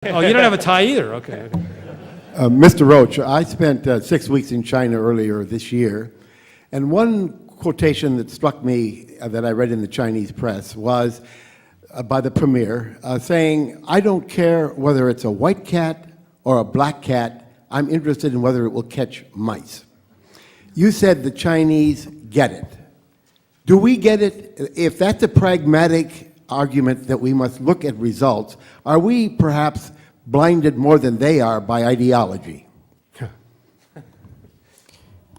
Oh, you don't have a tie either. Okay. Mr. Roach, I spent 6 weeks in China earlier this year, and one quotation that struck me that I read in the Chinese press was by the premier saying, "I don't care whether it's a white cat or a black cat, I'm interested in whether it will catch mice." You said the Chinese get it. Do we get it? If that's a pragmatic argument that we must look at results, are we perhaps blinded more than they are by ideology?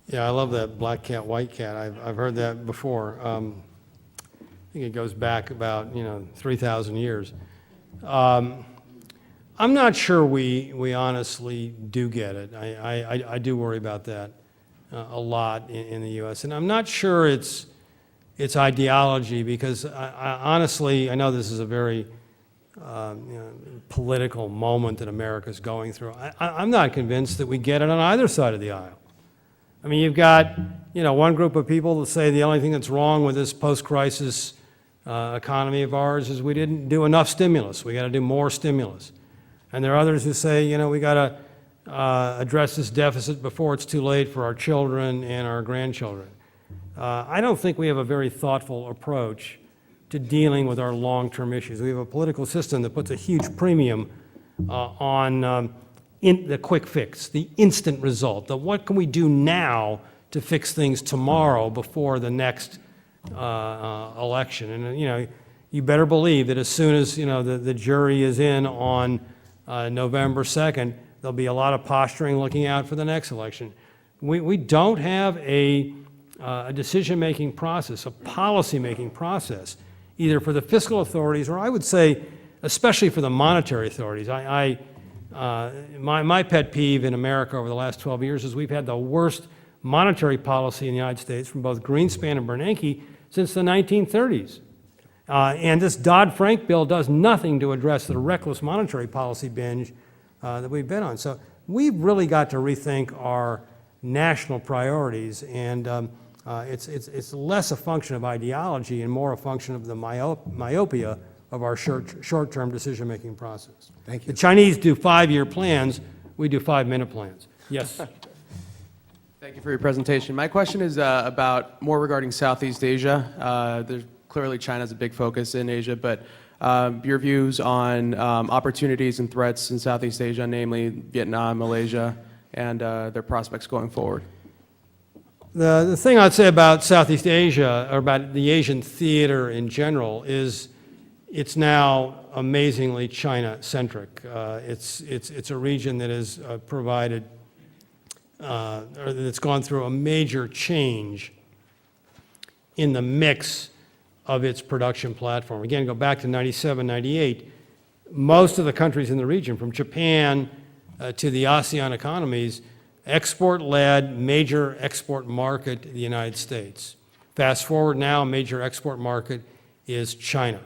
Yeah, I love that black cat, white cat. I've heard that before. I think it goes back about 3,000 years. I'm not sure we honestly do get it. I do worry about that a lot in the U.S. And I'm not sure it's ideology because honestly, I know this is a very political moment that America's going through. I'm not convinced that we get it on either side of the aisle. I mean, you've got one group of people that say the only thing that's wrong with this post-crisis economy of ours is we didn't do enough stimulus. We got to do more stimulus. And there are others who say, we got to address this deficit before it's too late for our children and our grandchildren. I don't think we have a very thoughtful approach to dealing with our long-term issues. We have a political system that puts a huge premium on the quick fix, the instant result, the what can we do now to fix things tomorrow before the next election. And you better believe that as soon as the jury is in on November 2nd, there'll be a lot of posturing looking out for the next election. We don't have a decision-making process, a policy-making process, either for the fiscal authorities or I would say especially for the monetary authorities. My pet peeve in America over the last 12 years is we've had the worst monetary policy in the United States from both Greenspan and Bernanke since the 1930s. And this Dodd-Frank bill does nothing to address the reckless monetary policy binge that we've been on. So we've really got to rethink our national priorities, and it's less a function of ideology and more a function of the myopia of our short-term decision-making process. Thank you. The Chinese do 5-year plans, we do 5-minute plans. Yes. Thank you for your presentation. My question is about more regarding Southeast Asia. Clearly China's a big focus in Asia, but your views on opportunities and threats in Southeast Asia, namely Vietnam, Malaysia, and their prospects going forward. The thing I'd say about Southeast Asia, or about the Asian theater in general, is it's now amazingly China-centric. It's a region that has provided, or that's gone through a major change in the mix of its production platform. Again, go back to 97, 98. Most of the countries in the region, from Japan to the ASEAN economies, export-led, major export market, the United States. Fast forward now, a major export market is China.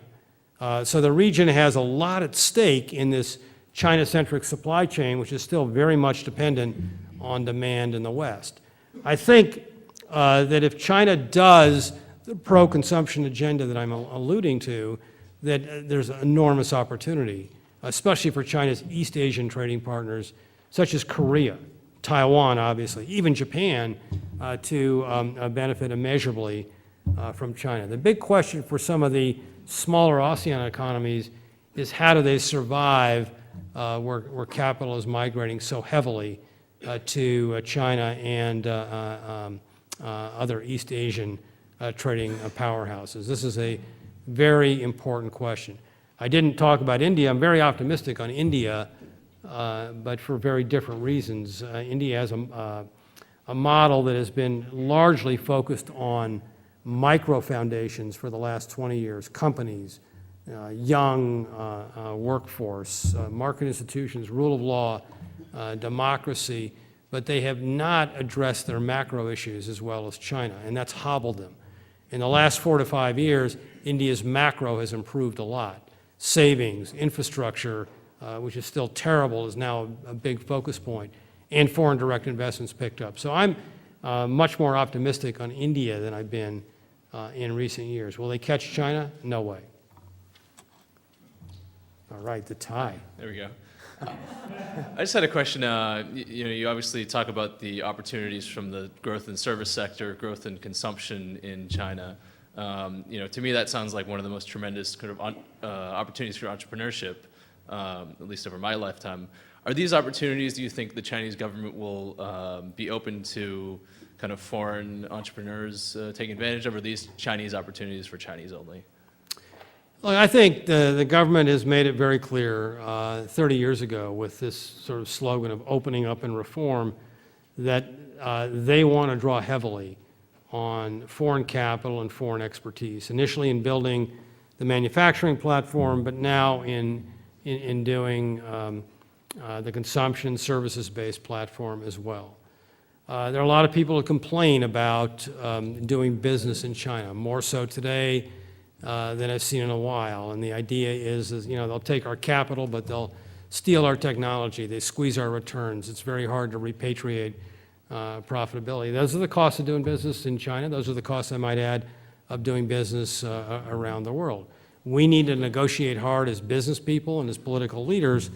So the region has a lot at stake in this China-centric supply chain, which is still very much dependent on demand in the West. I think that if China does the pro-consumption agenda that I'm alluding to, that there's enormous opportunity, especially for China's East Asian trading partners, such as Korea, Taiwan, obviously, even Japan, to benefit immeasurably from China. The big question for some of the smaller ASEAN economies is how do they survive where capital is migrating so heavily to China and other East Asian trading powerhouses. This is a very important question. I didn't talk about India. I'm very optimistic on India, but for very different reasons. India has a model that has been largely focused on micro foundations for the last 20 years, companies, young workforce, market institutions, rule of law, democracy, but they have not addressed their macro issues as well as China, and that's hobbled them. In the last 4 to 5 years, India's macro has improved a lot. Savings, infrastructure, which is still terrible, is now a big focus point, and foreign direct investments picked up. So I'm much more optimistic on India than I've been in recent years. Will they catch China? No way. All right, the tie. There we go. I just had a question. You obviously talk about the opportunities from the growth in service sector, growth in consumption in China. To me, that sounds like one of the most tremendous kind of opportunities for entrepreneurship, at least over my lifetime. Are these opportunities, do you think the Chinese government will be open to kind of foreign entrepreneurs taking advantage of, or are these Chinese opportunities for Chinese only? Look, I think the government has made it very clear 30 years ago with this sort of slogan of opening up and reform that they want to draw heavily on foreign capital and foreign expertise, initially in building the manufacturing platform, but now in doing the consumption services-based platform as well. There are a lot of people who complain about doing business in China, more so today than I've seen in a while. And the idea is they'll take our capital, but they'll steal our technology. They squeeze our returns. It's very hard to repatriate profitability. Those are the costs of doing business in China. Those are the costs, I might add, of doing business around the world. We need to negotiate hard as business people and as political leaders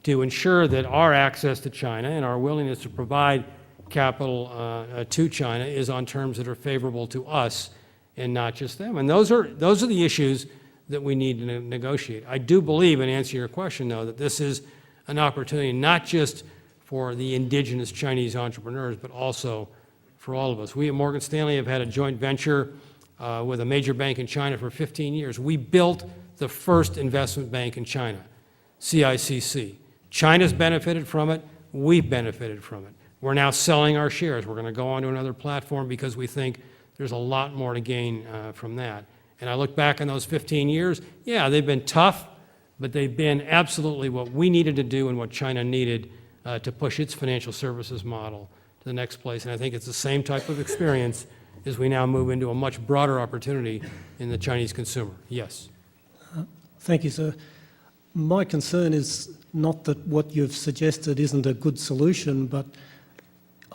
to ensure that our access to China and our willingness to provide capital to China is on terms that are favorable to us and not just them. And those are the issues that we need to negotiate. I do believe, and answer your question, though, that this is an opportunity not just for the indigenous Chinese entrepreneurs, but also for all of us. We at Morgan Stanley have had a joint venture with a major bank in China for 15 years. We built the first investment bank in China, CICC. China's benefited from it. We've benefited from it. We're now selling our shares. We're going to go on to another platform because we think there's a lot more to gain from that. And I look back on those 15 years, yeah, they've been tough, but they've been absolutely what we needed to do and what China needed to push its financial services model to the next place. And I think it's the same type of experience as we now move into a much broader opportunity in the Chinese consumer. Yes. Thank you, sir. My concern is not that what you've suggested isn't a good solution, but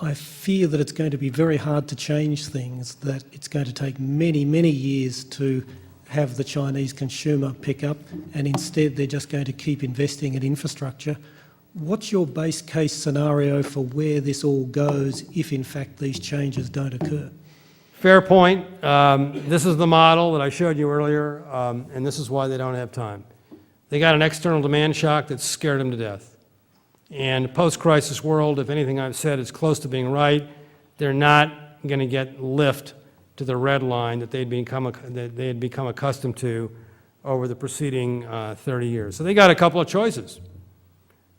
I fear that it's going to be very hard to change things, that it's going to take many, many years to have the Chinese consumer pick up, and instead they're just going to keep investing in infrastructure. What's your base case scenario for where this all goes if, in fact, these changes don't occur? Fair point. This is the model that I showed you earlier, and this is why they don't have time. They got an external demand shock that scared them to death. And post-crisis world, if anything I've said is close to being right, they're not going to get lift to the red line that they had become accustomed to over the preceding 30 years. So they got a couple of choices.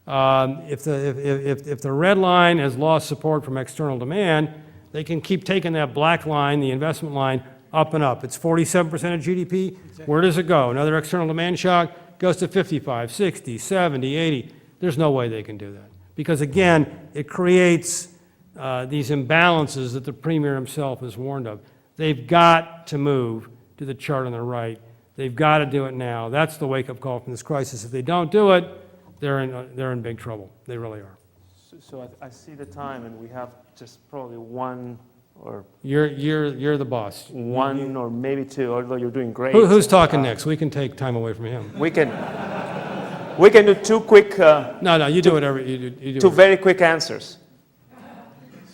If the red line has lost support from external demand, they can keep taking that black line, the investment line, up and up. It's 47% of GDP. Exactly. Where does it go? Another external demand shock goes to 55, 60, 70, 80. There's no way they can do that. Because again, it creates these imbalances that the Premier himself has warned of. They've got to move to the chart on the right. They've got to do it now. That's the wake-up call from this crisis. If they don't do it, they're in big trouble. They really are. So I see the time, and we have just probably one or... You're the boss. One or maybe two, although you're doing great. Who's talking next? We can take time away from him. We can do two quick... No, you do whatever. You do two very quick answers.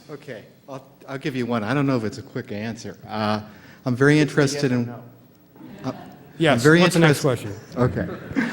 Okay, I'll give you one. I don't know if it's a quick answer. I'm very interested in... Yes, what's the next question? Okay.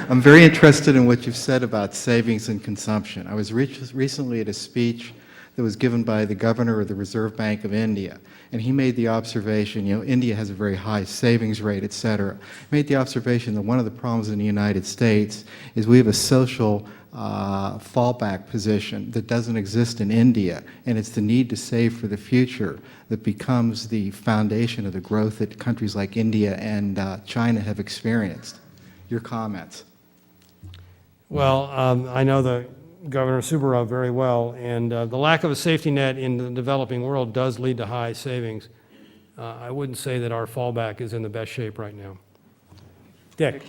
I'm very interested in what you've said about savings and consumption. I was recently at a speech that was given by the governor of the Reserve Bank of India, and he made the observation, India has a very high savings rate, et cetera. He made the observation that one of the problems in the United States is we have a social fallback position that doesn't exist in India, and it's the need to save for the future that becomes the foundation of the growth that countries like India and China have experienced. Your comments? Well, I know the Governor Subarov very well, and the lack of a safety net in the developing world does lead to high savings. I wouldn't say that our fallback is in the best shape right now. Dick.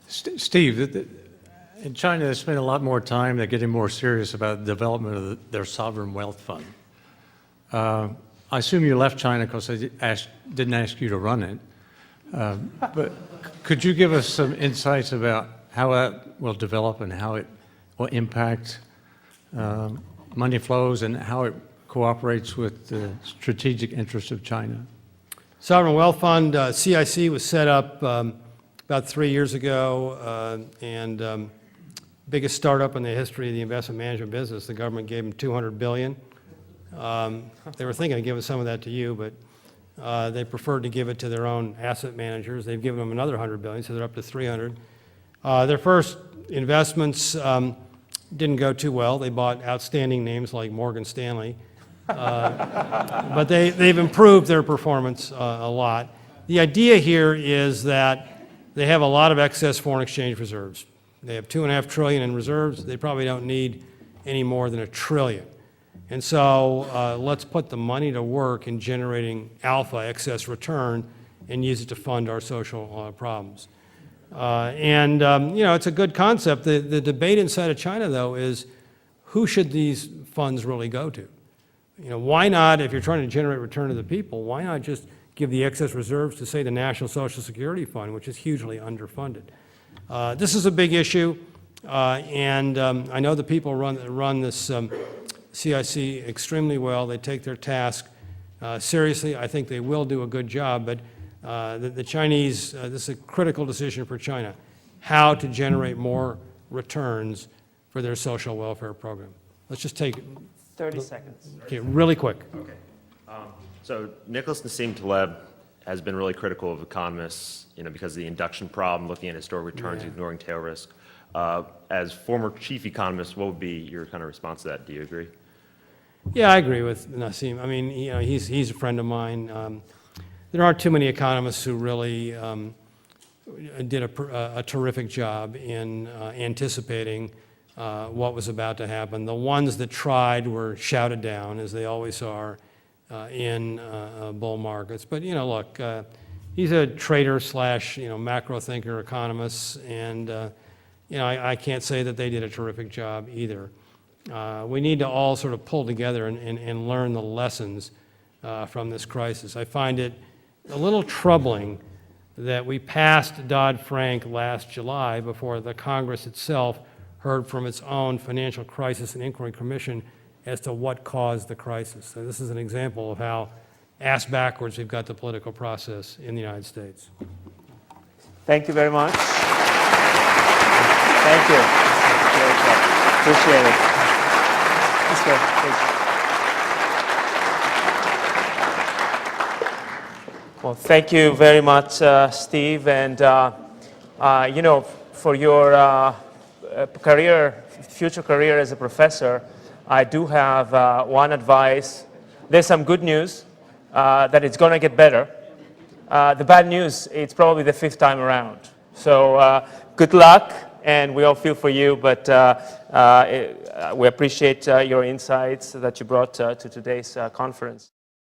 Steve, in China, they spend a lot more time. They're getting more serious about the development of their sovereign wealth fund. I assume you left China because they didn't ask you to run it. But could you give us some insights about how that will develop and how it will impact money flows and how it cooperates with the strategic interests of China? Sovereign Wealth Fund, CIC, was set up about 3 years ago, and biggest startup in the history of the investment management business. The government gave them $200 billion. They were thinking of giving some of that to you, but they preferred to give it to their own asset managers. They've given them another $100 billion, so they're up to 300. Their first investments didn't go too well. They bought outstanding names like Morgan Stanley. But they've improved their performance a lot. The idea here is that they have a lot of excess foreign exchange reserves. They have $2.5 trillion in reserves. They probably don't need any more than $1 trillion. And so let's put the money to work in generating alpha, excess return, and use it to fund our social problems. You know, it's a good concept. The debate inside of China, though, is who should these funds really go to? You know, why not, if you're trying to generate return to the people, why not just give the excess reserves to, say, the National Social Security Fund, which is hugely underfunded? This is a big issue, and I know the people run this CIC extremely well. They take their task seriously. I think they will do a good job, but the Chinese, this is a critical decision for China, how to generate more returns for their social welfare program. Let's just take 30 seconds. okay, really quick. Okay. So Nicholas Nassim Taleb has been really critical of economists, you know, because of the induction problem, looking at historic returns, ignoring tail risk. As former chief economist, what would be your kind of response to that? Do you agree? Yeah, I agree with Nassim. I mean, you know, he's a friend of mine. There aren't too many economists who really did a terrific job in anticipating what was about to happen. The ones that tried were shouted down, as they always are in bull markets. But, you know, look, he's a trader slash, you know, macro thinker economist, and, you know, I can't say that they did a terrific job either. We need to all sort of pull together and learn the lessons from this crisis. I find it a little troubling that we passed Dodd-Frank last July before the Congress itself heard from its own Financial Crisis and Inquiry Commission as to what caused the crisis. So this is an example of how ass backwards we've got the political process in the United States. Thank you very much. Thank you. Great job. Appreciate it. Let's go. Please. Well, thank you very much, Steve. And, you know, for your future career as a professor, I do have one advice. There's some good news that it's going to get better. The bad news, it's probably the 5th time around. So good luck, and we all feel for you, but we appreciate your insights that you brought to today's conference.